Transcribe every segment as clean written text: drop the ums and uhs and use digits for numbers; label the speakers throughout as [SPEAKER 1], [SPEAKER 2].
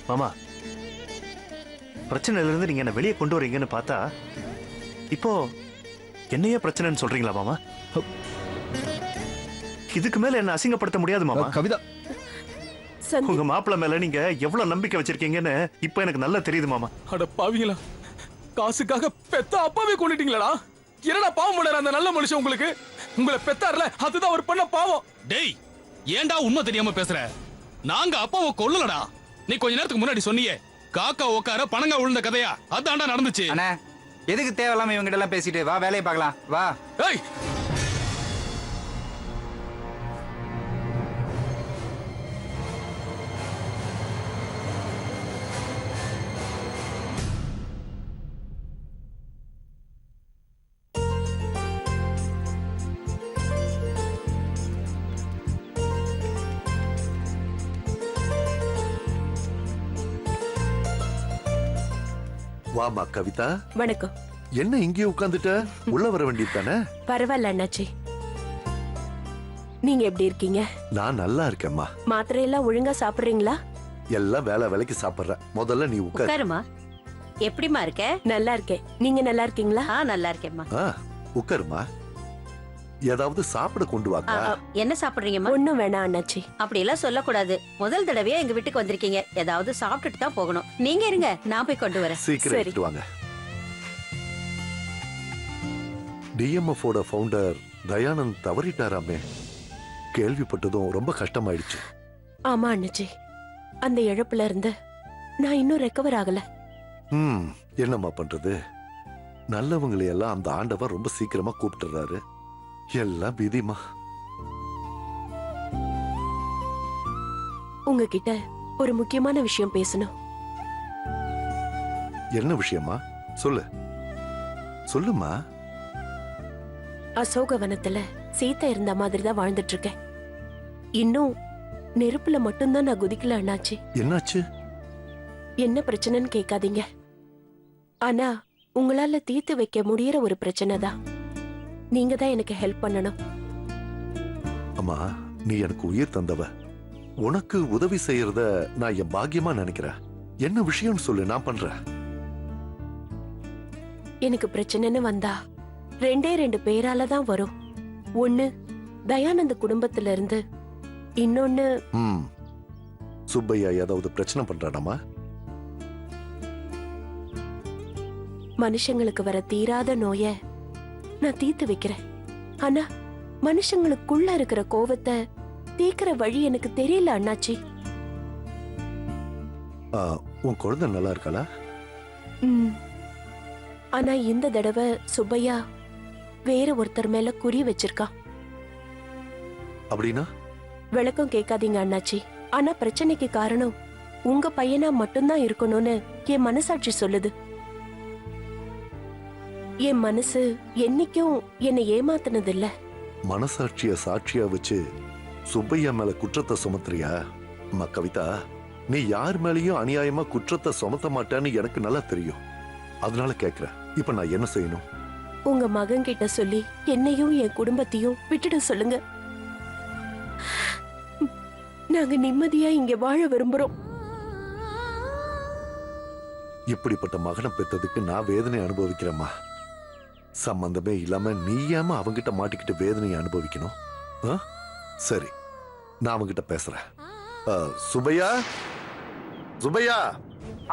[SPEAKER 1] மாமா, பிரச்சனையில இருந்து நீங்க என்ன வெளியே கொண்டு வரீங்கன்னு பார்த்தா இப்போ என்னையே பிரச்சனைன்னு சொல்றீங்களா மாமா? இதுக்கு மேல என்ன அசிங்கப்படுத்த முடியாது மாமா.
[SPEAKER 2] கவிதா,
[SPEAKER 1] உங்க மாப்பிள்ள மேல நீங்க எவ்வளவு நம்பிக்கை வச்சிருக்கீங்கன்னு இப்ப எனக்கு நல்லா தெரியுது மாமா.
[SPEAKER 3] அட பாவிங்களா, காசுக்காக பெத்த அப்பாவே கொண்டுட்டீங்களா? என்னடா பாவம் பண்ணாரு அந்த நல்ல மனுஷன் உங்களுக்கு? உங்களை பெத்தார்ல, அதுதான் அவர் பண்ண பாவம்.
[SPEAKER 4] டேய், ஏன்டா உண்மை தெரியாம பேசுற? நாங்க அப்பாவை கொல்லலடா. நீ கொஞ்ச நேரத்துக்கு முன்னாடி சொன்னியே காக்கா உட்கார பணங்க விழுந்த கதையா, அதான்டா நடந்துச்சு.
[SPEAKER 5] அண்ணா, எதுக்கு தேவையில்லாம இவங்க எல்லாம் பேசிட்டு வா வேலையை பார்க்கலாம் வா.
[SPEAKER 3] ஏய்,
[SPEAKER 6] வாமா கவிதா.
[SPEAKER 7] வணக்கம்.
[SPEAKER 6] என்ன இங்கே உட்கார்ந்துட்ட? உள்ள வர வேண்டியது தானே?
[SPEAKER 7] பரவாயில்ல அண்ணாச்சி. நீங்க எப்படி இருக்கீங்க?
[SPEAKER 6] நான் நல்லா இருக்கேம்மா.
[SPEAKER 7] மாத்திரை எல்லாம் ஒழுங்கா சாப்பிடுறீங்களா?
[SPEAKER 6] எல்லாம் வேலை சாப்பிடுறேன். முதல்ல நீ
[SPEAKER 8] உட்காருமா. எப்படிமா இருக்க?
[SPEAKER 7] நல்லா இருக்கேன். நீங்க நல்லா இருக்கீங்களா?
[SPEAKER 8] நல்லா இருக்கேம்மா.
[SPEAKER 6] உட்காருமா. ஏதாவது சாப்பிட கொண்டு வாங்க.
[SPEAKER 8] என்ன சாப்பிடுறீங்கம்மா?
[SPEAKER 7] ஒண்ணும் வேணாம் அண்ணாச்சி.
[SPEAKER 8] அப்படி எல்லாம் சொல்லக்கூடாது. முதல் தடவையா எங்க வீட்டுக்கு வந்திருக்கீங்க, ஏதாவது சாப்பிட்டுட்டு தான் போகணும். நீங்க இருங்க, நான் போய் கொண்டு வரேன்.
[SPEAKER 6] சீக்கிரம் எடுத்து வாங்க. DMF ஓட ஃபவுண்டர் தயானந்த் தவறிட்டாராமே. கேள்விப்பட்டதும் ரொம்ப கஷ்டமாயிடுச்சு.
[SPEAKER 7] ஆமா அண்ணாச்சி, அந்த இழப்புல இருந்து நான் இன்னும் ரெக்கவர் ஆகல.
[SPEAKER 6] என்னம்மா பண்றது? நல்லவங்களை எல்லாம் அந்த ஆண்டவர் ரொம்ப சீக்கிரமா கூப்பிட்டுறாரு. எல்லாம் விதிமா.
[SPEAKER 7] உங்ககிட்ட ஒரு முக்கியமான விஷயம் பேசணும்.
[SPEAKER 6] என்ன விஷயமா? சொல்லு சொல்லுமா.
[SPEAKER 7] அசோகவனத்துல சீதா இருந்த மாதிரி தான் வாழ்ந்துட்டு இருக்கேன். இன்னும் நெருப்புல மட்டும்தான் நான் குதிக்கல அண்ணாச்சி.
[SPEAKER 6] என்னாச்சு?
[SPEAKER 7] என்ன பிரச்சனைன்னு கேட்காதீங்க. ஆனா உங்களால தீர்த்து வைக்க முடியற ஒரு பிரச்சனை தான். நீங்க தான் எனக்கு ஹெல்ப் பண்ணணும்.
[SPEAKER 6] அம்மா, நீ எனக்கு உயிர் தந்தவ. உனக்கு உதவி செய்யறத நான் என் பாக்கியமா நினைக்கிறேன். என்ன விஷயம்னு சொல்லு, நான் பண்றேன்.
[SPEAKER 7] எனக்கு பிரச்சனைன்னு வந்தா 2 பேரால தான் வரும். ஒண்ணு தயானந்த குடும்பத்துல இருந்து, இன்னொன்னு
[SPEAKER 6] சுப்பையா ஏதாவது பிரச்சனை பண்றானாமா?
[SPEAKER 7] மனுஷங்களுக்கு வர தீராத நோய நான் தீர்த்து வைக்கிறேன். ஆனா மனுஷங்களுக்குள்ள இருக்கிற கோவத்தை தீக்கிற வழி எனக்கு தெரியல அண்ணாச்சி.
[SPEAKER 6] உன் குழந்தை நல்லா இருக்காளா?
[SPEAKER 7] ஆனா இந்த தடவை சுப்பையா வேற ஒருத்தர் மேல குறி வச்சிருக்கான்.
[SPEAKER 6] அப்படின்னா?
[SPEAKER 7] விளக்கம் கேட்காதீங்க அண்ணாச்சி. ஆனா பிரச்சனைக்கு காரணம் உங்க பையனா மட்டும்தான் இருக்கணும்னு என் மனசாட்சி சொல்லுது. என் மனசு என்னைக்கும் என்னை ஏமாத்தினது இல்ல.
[SPEAKER 6] மனசாட்சிய சாட்சியா வச்சு சுப்பையா மேல குற்றத்தை சுமத்துறியா? அம்மா கவிதா, நீ யார் மேலயும் அநியாயமா குற்றத்தை சுமத்த மாட்டேன்னு எனக்கு நல்லா தெரியும். அதனால கேக்குறேன், இப்ப நான் என்ன செய்யணும்?
[SPEAKER 7] உங்க மகன் கிட்ட சொல்லி என்னையும் என் குடும்பத்தையும் விட்டுட சொல்லுங்க. நாங்க நிம்மதியா இங்க வாழ விரும்புறோம்.
[SPEAKER 6] இப்படிப்பட்ட மகனை பெற்றதுக்கு நான் வேதனை அனுபவிக்கிறேம்மா. சம்பந்தமே இல்லாம நீ ஏமா அவங்கிட்ட மாட்டிக்கிட்டு வேதனையை அனுபவிக்கணும்? சரி, நான் அவங்கிட்ட பேசுறேன். சுப்பையா, சுப்பையா.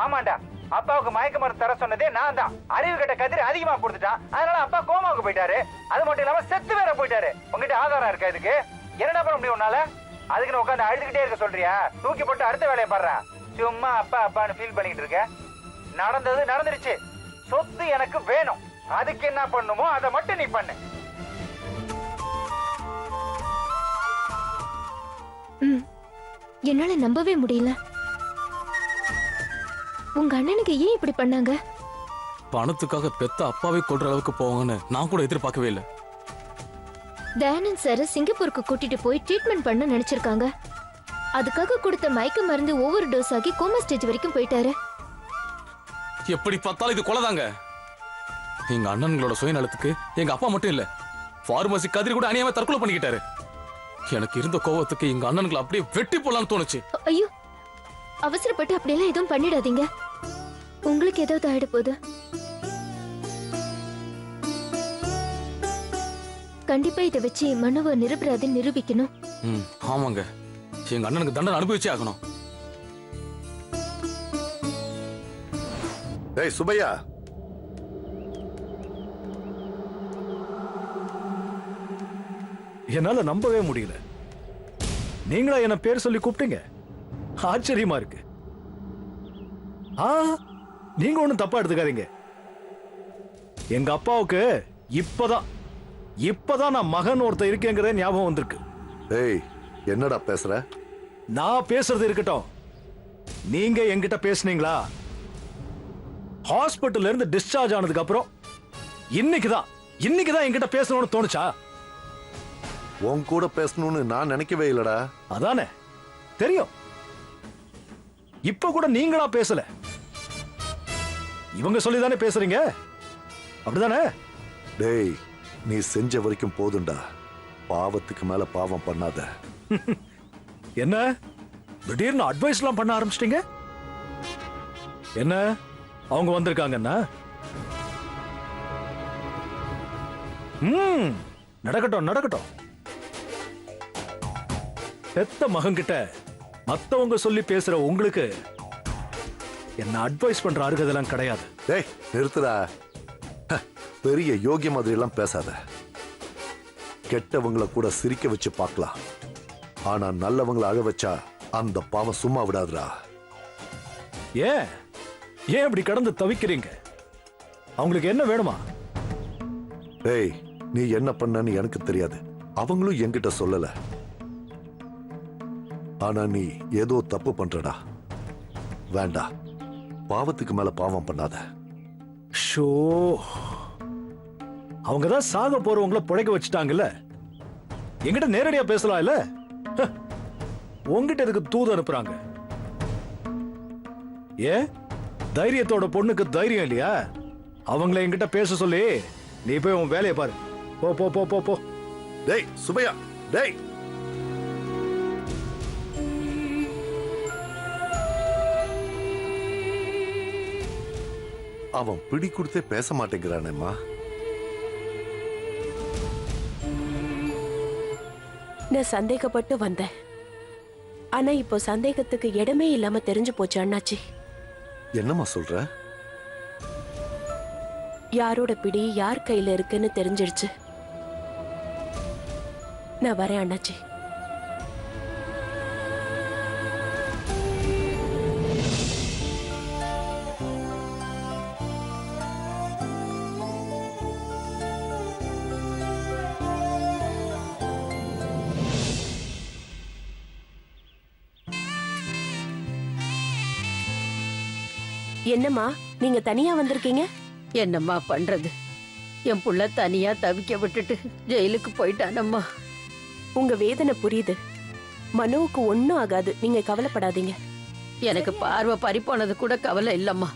[SPEAKER 5] ஆமாண்டா, அப்பாவுக்கு மயக்க மருந்து தர சொன்னதே நான் தான். அறிவு கட்ட கதிர் அதிகமா கொடுத்துட்டான். அதனால அப்பா கோமாவுக்கு போயிட்டாரு. அது மட்டும் இல்லாம செத்து வேற போயிட்டாரு. உங்ககிட்ட ஆதாரம் இருக்கா இதுக்கு? என்னடா பண்ண முடியும் உன்னால? அதுக்குன்னு உட்காந்து அழுதுகிட்டே இருக்க சொல்றியா? தூக்கி போட்டு அடுத்த வேலையை பாடுற. சும்மா அப்பா அப்பான்னு ஃபீல் பண்ணிட்டு இருக்க. நடந்தது நடந்துருச்சு. சொத்து எனக்கு வேணும். அதுக்கு என்ன பண்ணுமோ அதை மட்டும் நீ பண்ணு.
[SPEAKER 9] என்னால நம்பவே முடியல. உங்க அண்ணனுக்கு ஏன் இப்படி பண்ணாங்க?
[SPEAKER 3] பணத்துக்காக பெத்த அப்பாவை கொல்ற அளவுக்கு போவாங்கன்னு நான் கூட எதிர்பார்க்கவே இல்லை.
[SPEAKER 9] தயானந்த் சார் சிங்கப்பூருக்கு கூட்டிட்டு போய் ட்ரீட்மெண்ட் பண்ண நினைச்சிருக்காங்க. அதுக்காக கொடுத்த மயக்க மருந்து ஒவ்வொரு டோஸ் ஆகி கோமா ஸ்டேஜ் வரைக்கும் போயிட்டாரு.
[SPEAKER 3] எப்படி பார்த்தாலும் இது கொலைதாங்க. எங்க அண்ணன்களோட சுயநலத்துக்கு எங்க அப்பா மட்டும் இல்ல, பார்மசி கதிரி கூட அநியாயமா தற்கொலை பண்ணிக்கிட்டாரு. எனக்கு இருந்த கோவத்துக்கு எங்க அண்ணன்களை அப்படியே வெட்டி போடலாம்னு தோணுச்சு.
[SPEAKER 9] ஐயோ, அவசரப்பட்டு அப்படியெல்லாம் எதுவும் பண்ணிடாதீங்க. உங்களுக்கு ஏதாவது ஆயிட போகுது. கண்டிப்பா இதை வச்சு மனுவை நிரபராதி நிரூபிக்கணும்.
[SPEAKER 3] ஆமாங்க, எங்க அண்ணனுக்கு தண்டனை அனுபவிச்சே ஆகணும்.
[SPEAKER 6] ஏய் சுப்பையா,
[SPEAKER 2] என்னால நம்பவே முடியல. நீங்களா என்ன பேர் சொல்லி கூப்பிட்டீங்க? ஆச்சரியமா இருக்கு. நீங்க ஒண்ணும் தப்பா எடுத்துக்காதீங்க. எங்க அப்பாவுக்கு இப்பதான் நான் மகன் ஒருத்தர் இருக்கேங்கிற ஞாபகம் வந்திருக்கு.
[SPEAKER 6] ஏய் என்னடா பேசுற?
[SPEAKER 2] நான் பேசுறது இருக்கட்டும், நீங்க என்கிட்ட பேசுனீங்களா? ஹாஸ்பிட்டல்ல இருந்து டிஸ்சார்ஜ் ஆனதுக்கு அப்புறம் இன்னைக்குதான் என்கிட்ட பேசணும்னு தோணுச்சா?
[SPEAKER 6] உன் கூட பேசணும்னு நான் நினைக்கவே இல்லடா.
[SPEAKER 2] அதானே தெரியும். இப்ப கூட நீங்களா பேசல, இவங்க சொல்லிதானே பேசுறீங்க, அப்படிதானே?
[SPEAKER 6] டேய் நீ செஞ்ச வரைக்கும் போதும்டா, பாவத்துக்கு மேல பாவம் பண்ணாத.
[SPEAKER 2] என்ன திடீர்னு அட்வைஸ் எல்லாம் பண்ண ஆரம்பிச்சிட்டீங்க? என்ன அவங்க வந்திருக்காங்கன்னா? நடக்கட்டும். பெத்த மகன்கிட்ட மத்தவங்க சொல்லி பேசுற உங்களுக்கு என்ன அட்வைஸ் பண்ற அருகதெல்லாம் கிடையாது.
[SPEAKER 6] டேய் நிறுத்துடா. பெரிய யோகிய மாதிரி எல்லாம் பேசாத. கெட்டவங்களை கூட சிரிக்க வச்சு பார்க்கலாம், ஆனா நல்லவங்களை அழ வச்சா அந்த பாவம் சும்மா விடாதுடா.
[SPEAKER 2] ஏன் இப்படி கடந்து தவிக்கிறீங்க? அவங்களுக்கு என்ன வேணுமா?
[SPEAKER 6] டேய் நீ என்ன பண்ணன்னு எனக்கு தெரியாது, அவங்களும் என்கிட்ட சொல்லல. ஆனா நீ ஏதோ தப்பு பண்றடா. வேண்டாம், பாவத்துக்கு மேல பாவம் பண்ணாத.
[SPEAKER 2] ஷோ, அவங்கதான் சாக போறவங்கள புழைக்க வச்சுட்டாங்கல்ல, என்கிட்ட நேரடியா பேசலாம் இல்ல? உங்ககிட்ட எதுக்கு தூது அனுப்புறாங்க? ஏன் தைரியத்தோட பொண்ணுக்கு தைரியம் இல்லையா? அவங்கள என்கிட்ட பேச சொல்லி நீ போய் உன் வேலையை பாரு. போ போ போ போ போ.
[SPEAKER 6] டேய் சுப்பையா, டேய் அவன் பிடி கொடுத்தே பேச மாட்டேங்கிறானேம்மா.
[SPEAKER 7] நான் சந்தேகப்பட்டு வந்தேன், ஆனா இப்போ சந்தேகத்துக்கு இடமே இல்லாம தெரிஞ்சு போச்சு அண்ணாச்சி.
[SPEAKER 6] என்னம்மா சொல்ற?
[SPEAKER 7] யாரோட பிடி யார் கையில இருக்குன்னு தெரிஞ்சிடுச்சு. நான் வரேன் அண்ணாச்சி. என்னம்மா நீங்க தனியா வந்திருக்கீங்க?
[SPEAKER 8] என்னம்மா பண்றது, என் புள்ள தனியா தவிக்க விட்டுட்டு ஜெயிலுக்கு போயிட்டானம்மா.
[SPEAKER 7] உங்க வேதனை புரியுது. மனுவுக்கு ஒண்ணும் ஆகாது, நீங்க கவலைப்படாதீங்க.
[SPEAKER 8] எனக்கு பார்வை பறிப்போனது கூட கவலை இல்லம்மா.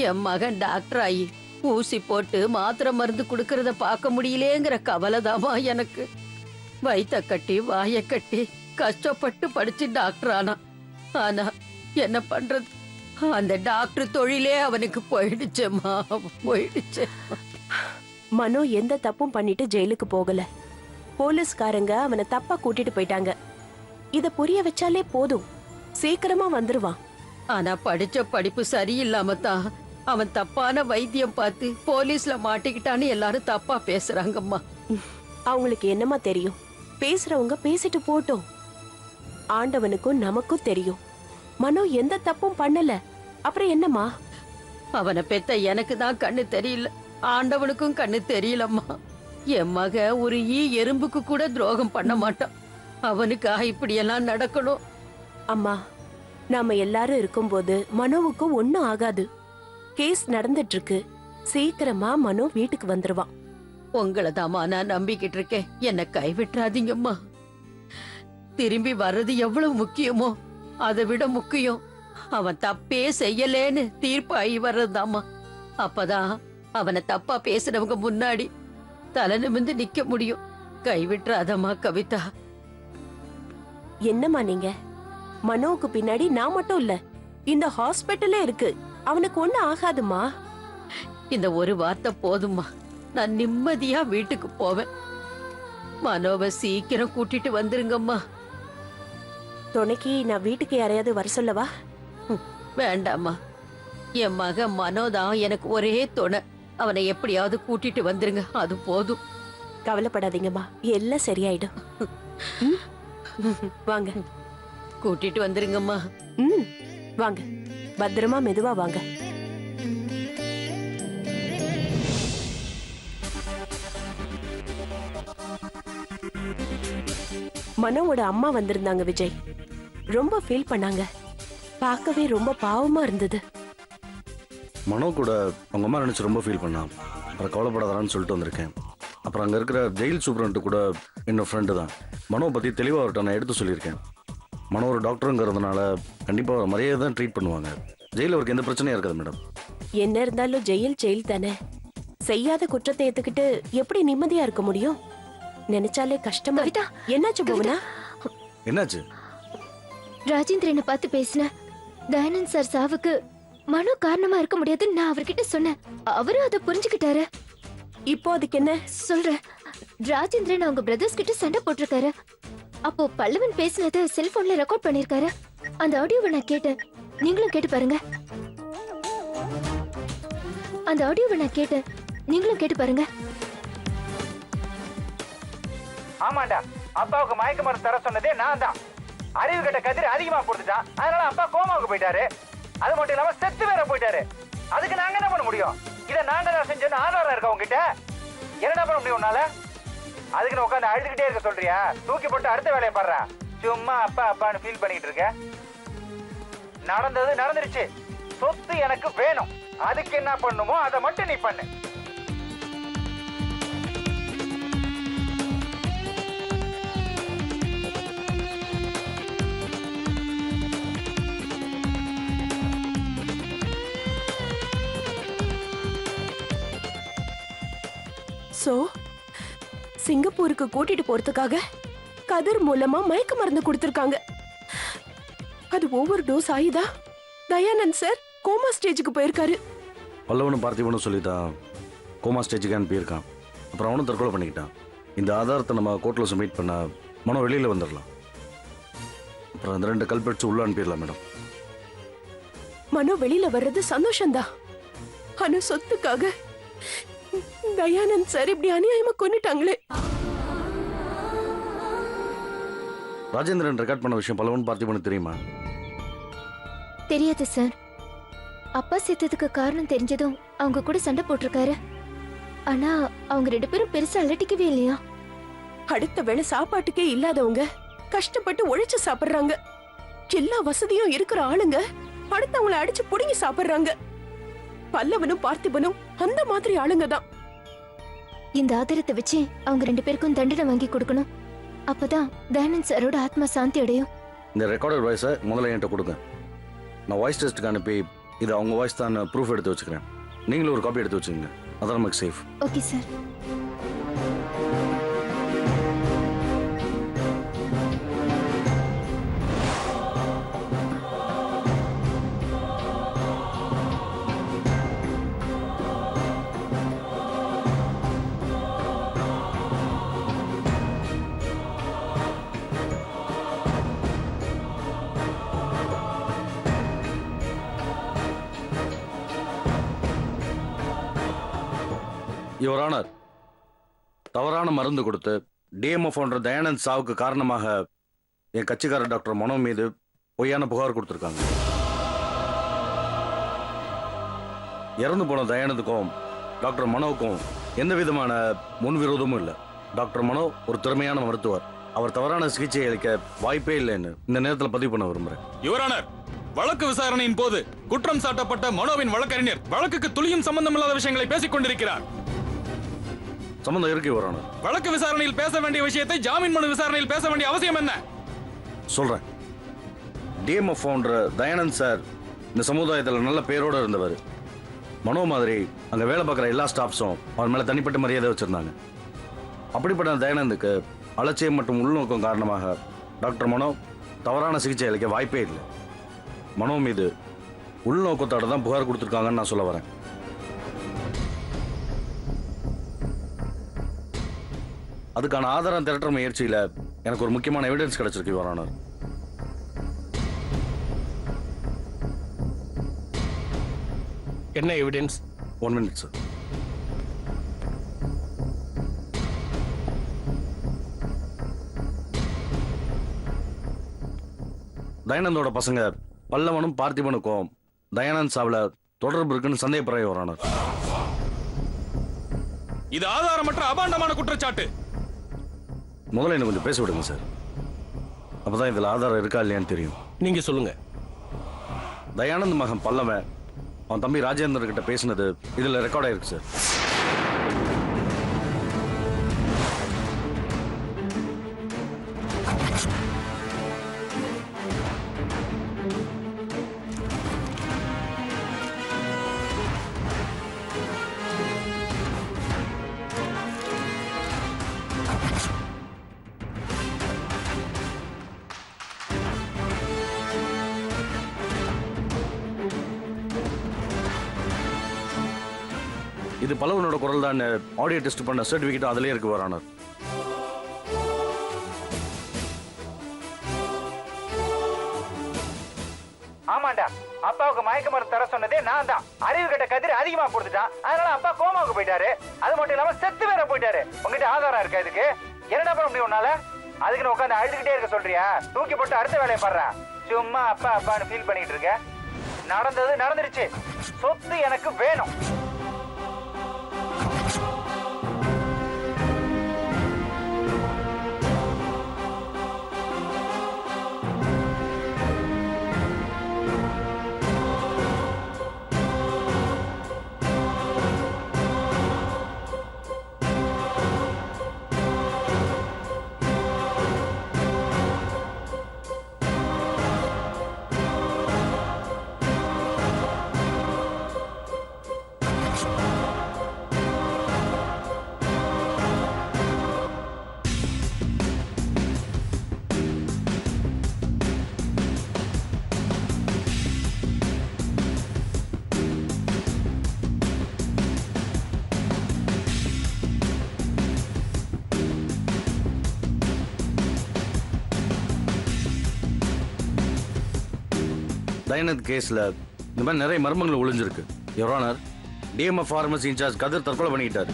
[SPEAKER 8] என் மகன் டாக்டர் ஆகி ஊசி போட்டு மாத்திரை மருந்து கொடுக்கறத பார்க்க முடியலேங்கிற கவலைதாமா எனக்கு. வயித்த கட்டி வாய கட்டி கஷ்டப்பட்டு படிச்சு டாக்டர் ஆனா என்ன பண்றது, அந்த டாக்டர் தொழிலே அவனுக்கு போயிடுச்சேம்மா, போயிடுச்சு.
[SPEAKER 7] மனு எந்த தப்பும் பண்ணிட்டு ஜெயிலுக்கு போகல. போலீஸ்காரங்க அவனை தப்பா கூட்டிட்டு போயிட்டாங்க. இத புரிய வச்சாலே போதும், சீக்கிரமா வந்துருவான்.
[SPEAKER 8] ஆனா படிச்ச படிப்பு சரியில்லாம தான் அவன் தப்பான வைத்தியம் பார்த்து போலீஸ்ல மாட்டிக்கிட்டான்னு எல்லாரும் தப்பா பேசுறாங்கம்மா.
[SPEAKER 7] அவங்களுக்கு என்னமா தெரியும்? பேசுறவங்க பேசிட்டு போட்டோம். ஆண்டவனுக்கும் நமக்கும் தெரியும் மனோ எந்த தப்பும் பண்ணல. அப்புறம் என்னம்மா?
[SPEAKER 8] அவனை பெத்த எனக்கு தான் கண்ணு தெரியல, ஆண்டவனுக்கும் கண்ணு தெரியலம்மா. என் மக ஒரு எறும்புக்கு கூட துரோகம் பண்ண மாட்டான். அவனுக்காக இப்படியெல்லாம் நடக்கணும்?
[SPEAKER 7] அம்மா, நாம எல்லாரும் இருக்கும்போது மனோவுக்கு ஒண்ணும் ஆகாது. கேஸ் நடந்துட்டு இருக்கு, சீக்கிரமா மனோ வீட்டுக்கு வந்துருவான்.
[SPEAKER 8] உங்களை தாமா நான் நம்பிக்கிட்டு இருக்கேன், என்ன கைவிட்டுறாதீங்கம்மா. திரும்பி வர்றது எவ்வளவு முக்கியமோ அதை விட முக்கியம் அவன் தப்பே செய்யலேன்னு தீர்ப்பாகி வர்றதுதாம்மா. அப்பதான் அவனை தப்பா பேசுறவங்க முன்னாடி தலை நிமிந்து நிக்க முடியும். கைவிட்டுறாதம்மா கவிதா.
[SPEAKER 7] என்னம்மா நீங்க? மனோவுக்கு பின்னாடி நான் மட்டும் இல்ல, இந்த ஹாஸ்பிட்டலே இருக்கு, அவனுக்கு ஒண்ணு ஆகாதுமா.
[SPEAKER 8] இந்த ஒரு வார்த்தை போதும்மா, நான் நிம்மதியா வீட்டுக்கு போவேன். மனோவை சீக்கிரம் கூட்டிட்டு வந்துருங்கம்மா.
[SPEAKER 7] துணைக்கு நான் வீட்டுக்கு யாரையாவது வர சொல்லவா?
[SPEAKER 8] வேண்டாம்மா, என் மகன் மனோதான் எனக்கு ஒரே துணை. அவனை எப்படியாவது கூட்டிட்டு வந்துருங்க, அது போதும்.
[SPEAKER 7] கவலைப்படாதீங்கம்மா, எல்லாம் சரியாயிடும். ம்? வாங்க.
[SPEAKER 8] கூட்டிட்டு வந்துருங்கம்மா.
[SPEAKER 7] ம், வாங்க. பத்திரமா மெதுவா வாங்க. மனோவோட அம்மா வந்திருந்தாங்க விஜய். ரொம்ப ஃபீல் பண்ணாங்க. பார்க்கவே ரொம்ப பாவமா இருந்தது.
[SPEAKER 10] மனோ கூட அவங்க அம்மா நினைச்சு ரொம்ப ஃபீல் பண்ணான். அப்புறம் கவலைப்படாதான்னு சொல்லிட்டு வந்திருக்கேன். அப்புறம் அங்கே இருக்கிற ஜெயில் சூப்பரண்ட்டு கூட என்னோட ஃப்ரெண்டு தான். மனோவை பற்றி தெளிவாக அவர்கிட்ட நான் எடுத்து சொல்லியிருக்கேன். மனோ ஒரு டாக்டருங்கிறதுனால கண்டிப்பாக அவர் மரியாதை தான் ட்ரீட் பண்ணுவாங்க. ஜெயிலில் அவருக்கு எந்த பிரச்சனையும் இருக்காது மேடம்.
[SPEAKER 7] என்ன இருந்தாலும் ஜெயில் தானே. செய்யாத குற்றத்தை ஏத்துக்கிட்டு எப்படி நிம்மதியா இருக்க முடியும்? நினைச்சாலே கஷ்டமா.
[SPEAKER 9] கவிதா,
[SPEAKER 7] என்னாச்சு புவனா?
[SPEAKER 10] என்னாச்சு?
[SPEAKER 9] ராஜேந்திரனை பார்த்து பேசின. தயானந்த் சார் சாவுக்கு மனோ காரணமா இருக்க முடியாதுன்னு நான் அவர்கிட்ட சொன்னேன். அவரும் அதை புரிஞ்சுக்கிட்டாரு.
[SPEAKER 7] இப்போ அதுக்கு என்ன?
[SPEAKER 9] சொல்றேன். ராஜேந்திரன் அவங்க பிரதர்ஸ் கிட்ட சண்டை போட்டிருக்காரு. அப்போ பல்லவன் பேசினதை செல்போன்ல ரெக்கார்ட் பண்ணிருக்காரு. அந்த ஆடியோவை நான் கேட்டேன். நீங்களும் கேட்டு பாருங்க. அந்த ஆடியோவை நான் கேட்டேன். நீங்களும் கேட்டு பாருங்க.
[SPEAKER 5] ஆமாண்டா, அப்பாவுக்கு மயக்க மருந்து தர சொன்னதே நான் தான். அறிவு கட்ட கதிர் அதிகமா கொடுத்துட்டான், அதனால அப்பா கோமாவுக்கு போயிட்டாரு. அது மட்டும் இல்லாம செத்து வேற போயிட்டாரு. அதுக்கு நாங்க என்ன பண்ண முடியும்? இதை நாங்க தான் செஞ்சோன்னு ஆதாரம் இருக்கா உங்ககிட்ட? என்னடா பண்ண முடியும் உன்னால? அதுக்குன்னு உட்காந்து அழுதுகிட்டே இருக்க சொல்றியா? தூக்கி போட்டு அடுத்த வேலையை பாடுறா. சும்மா அப்பா அப்பான்னு ஃபீல் பண்ணிட்டு இருக்க. நடந்தது நடந்துருச்சு. சொத்து எனக்கு வேணும். அதுக்கு என்ன பண்ணுமோ அதை மட்டும் நீ பண்ணு.
[SPEAKER 7] சோ சிங்கப்பூருக்கு கூட்டிட்டு போறதுக்காக கதிர் மூலமா மயக்க மருந்து கொடுத்திருக்காங்க. அது ஒவ்வொரு டோஸ் ஆயிதா தயானந்த் சார் கோமா ஸ்டேஜுக்கு போயிருக்காரு.
[SPEAKER 10] பல்லவனும் பார்த்திபனும் சொல்லி தான் கோமா ஸ்டேஜுக்கு அனுப்பியிருக்கான். அப்புறம் அவனும் தற்கொலை பண்ணிக்கிட்டான். இந்த ஆதாரத்தை நம்ம கோர்ட்டில் சப்மிட் பண்ண மனோ வெளியில் வந்துடலாம். அப்புறம் அந்த 2 கல்பெட்ஸ் உள்ள அனுப்பிடலாம் மேடம்.
[SPEAKER 7] மனோ வெளியில வர்றது சந்தோஷம்தான். ஆனா சொத்துக்காக தயானந்த் சார் இப்படி அநியாயமா கொன்னுட்டாங்களே.
[SPEAKER 10] ராஜேந்திரன் ரெக்கார்ட் பண்ண விஷயம் பல்லவன் பார்த்திபனுக்கு தெரியுமா?
[SPEAKER 9] தெரியாது சார். அப்பா செத்ததுக்கு காரணம் தெரிஞ்சதும் அவங்க கூட சண்டை போட்டிருக்காரு. ஆனா அவங்க 2 பேரும் பெருசா அலட்டிக்கவே இல்லையா?
[SPEAKER 7] அடுத்த வேளை சாப்பாட்டுக்கே இல்லாதவங்க கஷ்டப்பட்டு உழைச்சு சாப்பிடுறாங்க. எல்லா வசதியும் இருக்கிற ஆளுங்க அடுத்தவங்களை அடிச்சு புடுங்கி சாப்பிடுறாங்க. பல்லவனும் பார்த்திபனும் அந்த மாதிரி ஆளுங்க தான்.
[SPEAKER 9] இந்த ஆதாரத்தை வச்சு அவங்க 2 பேருக்கும் தண்டனை வாங்கி கொடுக்கணும். அப்பதான் தயானந்த் சாரோட ஆத்மா சாந்தி அடையும்.
[SPEAKER 10] இந்த ரெக்கார்டட் வாய்ஸை முதல்ல என்கிட்ட கொடுங்க. நான் வாய்ஸ் டெஸ்ட்டுக்கு அனுப்பி இது அவங்க வாய்ஸ் தான் ப்ரூஃப் எடுத்து வச்சுக்கிறேன். நீங்களும் ஒரு காப்பி எடுத்து வச்சுக்கோங்க. அதான் நமக்கு safe.
[SPEAKER 9] Okay sir.
[SPEAKER 10] Your honour, தவறான மருந்து கொடுத்து டிஎம்ஓ ஃபவுண்டர் தயானந்த் சாவுக்கு காரணமாக என் கட்சிக்காரர் டாக்டர் மனோ மீது பொய்யான புகார் கொடுத்துருக்காங்க. இறந்து போன தயானந்துக்கும் டாக்டர் மனோவுக்கும் எந்த விதமான முன்விரோதமும் இல்லை. டாக்டர் மனோ ஒரு திறமையான மருத்துவர். அவர் தவறான சிகிச்சை அளிக்க வாய்ப்பே இல்லைன்னு இந்த நேரத்தில் பதிவு பண்ண விரும்புகிறேன்.
[SPEAKER 4] யுவர் ஆனர், வழக்கு விசாரணையின் போது குற்றம் சாட்டப்பட்ட மனோவின் வழக்கறிஞர் வழக்குக்கு துளியும் சம்பந்தமில்லாத விஷயங்களை பேசிக் கொண்டிருக்கிறார்.
[SPEAKER 10] சம்பந்தம் இருக்கு யுவர் ஆனர்.
[SPEAKER 4] வழக்கு விசாரணையில் பேச வேண்டிய விஷயத்தை ஜாமீன் மனு விசாரணையில் பேச வேண்டிய அவசியம் என்ன?
[SPEAKER 10] சொல்றேன். டிஎம்ஓ ஃபவுண்டர் தயானந்த் சார் இந்த சமுதாயத்தில் நல்ல பேரோடு இருந்தவர். மனோ மாதிரி அங்கே வேலை பார்க்குற எல்லா ஸ்டாஃப்ஸும் அவர் மேலே தனிப்பட்ட மரியாதை வச்சுருந்தாங்க. அப்படிப்பட்ட தயானந்துக்கு அலட்சியம் மற்றும் உள்நோக்கம் காரணமாக டாக்டர் மனோ தவறான சிகிச்சை அளிக்க வாய்ப்பே இல்லை. மனோ மீது உள்நோக்கத்தோட தான் புகார் கொடுத்துருக்காங்கன்னு நான் சொல்ல வரேன். அதுக்கான ஆதாரம் திரட்டுற முயற்சியில் எனக்கு ஒரு முக்கியமான எவிடன்ஸ் கிடைச்சிருக்கு யுவர் ஆனர்.
[SPEAKER 3] என்ன எவிடன்ஸ்?
[SPEAKER 10] 1 minute sir. தயானந்தோட பசங்க பல்லவனும் பார்த்திபனுக்கும் தயானந்த் சாவுல தொடர்பு இருக்குன்னு சந்தேகப்படுற யுவர் ஆனர்.
[SPEAKER 4] இது ஆதாரமற்ற அபாண்டமான குற்றச்சாட்டு.
[SPEAKER 10] முதல்ல என்ன கொஞ்சம் பேச விடுங்க சார். அப்பதான் இதுல ஆதாரம் இருக்கா இல்லையான்னு தெரியும்.
[SPEAKER 3] நீங்க சொல்லுங்க.
[SPEAKER 10] தயானந்த் மகன் பல்லவன் அவன் தம்பி ராஜேந்திரன் கிட்ட பேசினது இதுல ரெக்கார்ட் ஆயிருக்கு சார். இது பல்லவனோட குரல் தான். ஆடியோ டெஸ்ட் பண்ண சர்டிபிகேட் அதிலே இருக்கு யுவர் ஆனர்.
[SPEAKER 5] ஆமாண்டா, அப்பாவுக்கு மயக்க மருந்து தர சொன்னதே நான் தான். அறிவு கட்ட கதிர் அதிகமா கொடுத்துட்டான், அதனால அப்பா கோமாவுக்கு போயிட்டாரு. அது மட்டும் இல்லாம செத்து வேற போயிட்டாரு. உங்ககிட்ட ஆதாரம் இருக்கா இதுக்கு? என்னடா பண்ண முடியும் உன்னால? அதுக்குன்னு உட்காந்து அழுதுகிட்டே இருக்க சொல்றியா? தூக்கி போட்டு அடுத்த வேலையை பாடுறா. சும்மா அப்பா அப்பான்னு ஃபீல் பண்ணிட்டு இருக்க. நடந்தது நடந்துருச்சு. சொத்து எனக்கு வேணும்.
[SPEAKER 10] தயானந்த் கேஸ்ல இந்த மாதிரி நிறைய மர்மங்கள் ஒளிஞ்சிருக்கு your honour. TMF pharmacy in-charge Kathir தற்கொலை பண்ணிக்கிட்டாரு.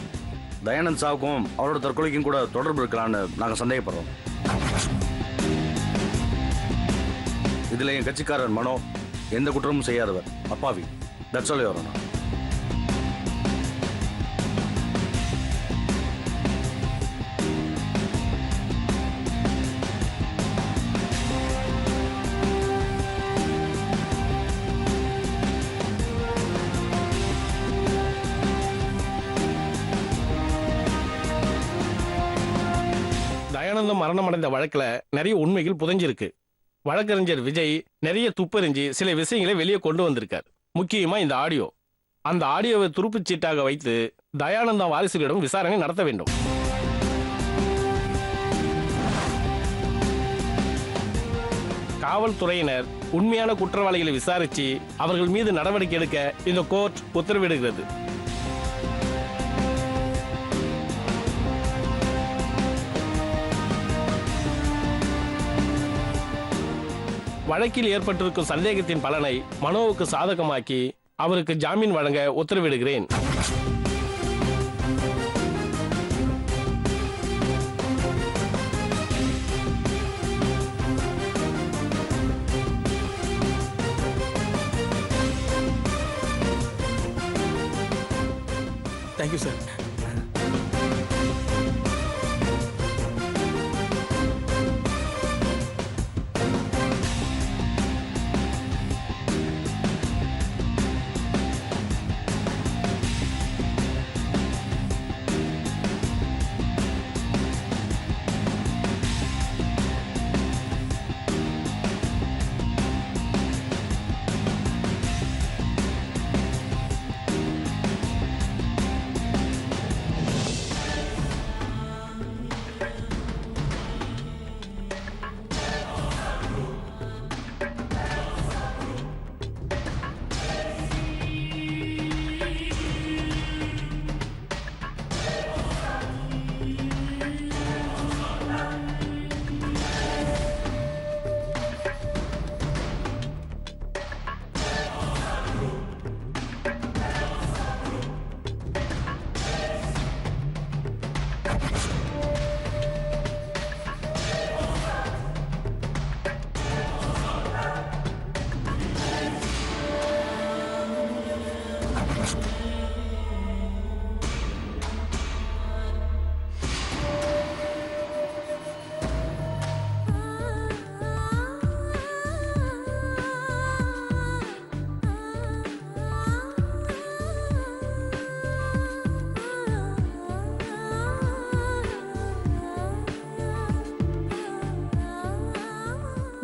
[SPEAKER 10] தயானந்த் சாவுக்கும் அவரோட தற்கொலைக்கும் கூட தொடர்பு இருக்கலான்னு நாங்க சந்தேகப்படுறோம். இதுல என் கட்சிக்காரர் மனோ எந்த குற்றமும் செய்யாதவர், அப்பாவி. That's all your honour.
[SPEAKER 3] Dayanandam மரணம் அடைந்த வழக்குல நிறைய உண்மைகள் புதைஞ்சிருக்கு. வழக்கறிஞர் விஜய் நிறைய துப்பறிஞ்சு சில விஷயங்களை வெளியே கொண்டு வந்திருக்கார். முக்கியமா இந்த ஆடியோ. அந்த ஆடியோவை துருப்புச் சீட்டாக வைத்து தயானந்தா வாரிசுகளிடம் விசாரணை நடத்த வேண்டும். காவல்துறையினர் உண்மையான குற்றவாளிகளை விசாரிச்சு அவர்கள் மீது நடவடிக்கை எடுக்க இந்த கோர்ட் உத்தரவிடுகிறது. வழக்கில் ஏற்பட்டிருக்கும் சந்தேகத்தின் பலனை மனோவுக்கு சாதகமாக்கி அவருக்கு ஜாமீன் வழங்க உத்தரவிடுகிறேன். Thank you sir.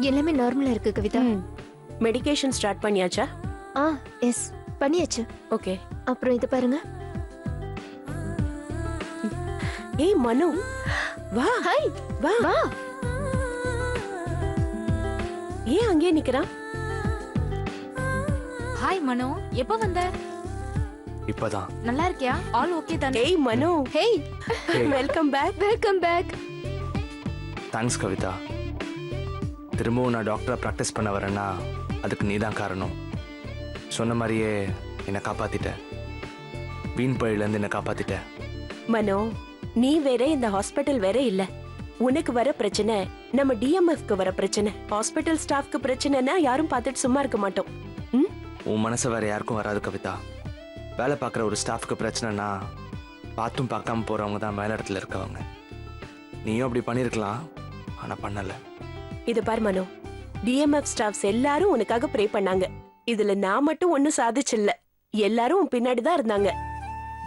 [SPEAKER 9] எல்லாமே நார்மலா இருக்கு கவிதா.
[SPEAKER 7] மெடிகேஷன் ஸ்டார்ட் பண்ணியாச்சா?
[SPEAKER 9] எஸ் பண்ணியாச்சு.
[SPEAKER 7] ஓகே.
[SPEAKER 9] அப்புறம் இது பாருங்க.
[SPEAKER 7] ஏய் மனு, வா.
[SPEAKER 9] ஹாய்.
[SPEAKER 7] வா.
[SPEAKER 9] வா.
[SPEAKER 7] ஏன் அங்கேயே நிக்கிறான்?
[SPEAKER 11] ஹாய் மனோ, எப்போ வந்த?
[SPEAKER 12] இப்பதான்.
[SPEAKER 11] நல்லா இருக்கியா? ஆல் ஓகே தானே?
[SPEAKER 7] ஏய் Manu.
[SPEAKER 9] Hey.
[SPEAKER 7] Welcome back.
[SPEAKER 9] Welcome back.
[SPEAKER 12] Thanks Kavitha. திரும்பவும் நான் டாக்டரா ப்ராக்டிஸ் பண்ண வரேன்னா அதுக்கு நீ தான் காரணம். சொன்ன மாதிரியே என்னை காப்பாத்திட்ட. வீண் பழியிலேருந்து என்னை காப்பாத்திட்ட.
[SPEAKER 7] மனோ, நீ வேற இந்த ஹாஸ்பிட்டல் வேற இல்ல. உனக்கு வர பிரச்சனை நம்ம டிஎம்எஃப்க்கு வர பிரச்சனை. ஹாஸ்பிட்டல் ஸ்டாஃப்க்கு பிரச்சனைனா யாரும் பார்த்துட்டு சும்மா இருக்க மாட்டோம்.
[SPEAKER 12] உன் மனசு வேற யாருக்கும் வராது கவிதா. வேலை பார்க்குற ஒரு ஸ்டாஃப்க்கு பிரச்சனைனா பார்த்தும் பார்க்காம போறவங்க தான் மேல இடத்துல இருக்கவங்க. நீயும் அப்படி பண்ணியிருக்கலாம், ஆனால் பண்ணலை.
[SPEAKER 7] இது பார் மனோ, டிஎம்எஃப் ஸ்டாஃப்ஸ் எல்லாரும் உனக்காக ப்ரே பண்ணாங்க. இதுல நான் மட்டும் ஒன்னும் சாதிச்சில்ல. எல்லாரும் உன் பின்னாடி தான் இருந்தாங்க.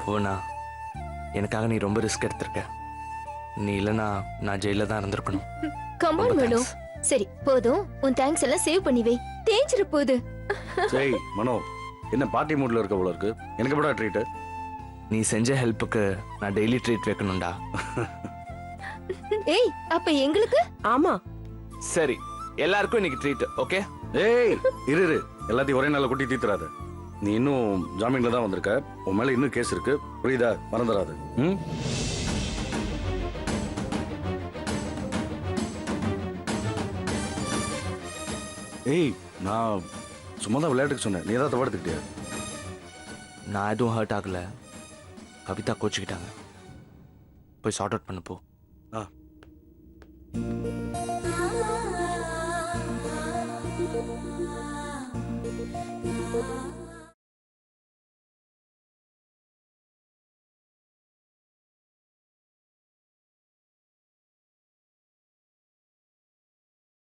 [SPEAKER 12] போனா எனக்காக நீ ரொம்ப ரிஸ்க் எடுத்திருக்க. நீ இல்லைன்னா நான் ஜெயில தான் இருந்திருக்கணும்.
[SPEAKER 9] கம் ஆன் மனோ. சரி போதும், உன் தேங்க்ஸ் எல்லாம் சேவ் பண்ணி வை. தேஞ்சிர போகுது.
[SPEAKER 10] சரி மனோ, என்ன பார்ட்டி மூட்ல இருக்க போல இருக்கு. எனக்கு எப்படா ட்ரீட்?
[SPEAKER 12] நீ செஞ்ச ஹெல்ப்புக்கு நான் டெய்லி ட்ரீட் வைக்கணும்டா.
[SPEAKER 9] ஏய், அப்ப எங்களுக்கு?
[SPEAKER 7] ஆமா.
[SPEAKER 12] சரி, எல்லாருக்கும் இன்னைக்கு ட்ரீட். ஓகே?
[SPEAKER 10] ஏய் இரு இரு, எல்லாத்தையும் ஒரே நாள்ல கொட்டி தீத்துறாத. நீ இன்னும் ஜாமீன்ல தான் வந்திருக்க. உன் மேல இன்னும் கேஸ் இருக்கு, புரியுதா? மறந்துடாது. ஏய், நான் சும்மா தான் விளையாட்டுக்கு சொன்னேன். நீ ஏதாவது தவறுத்துக்கிட்டியா?
[SPEAKER 12] நான் எதுவும் ஹர்ட் ஆகல. கவிதா கோச்சுக்கிட்டாங்க. போய் சார்ட் அவுட் பண்ண போ.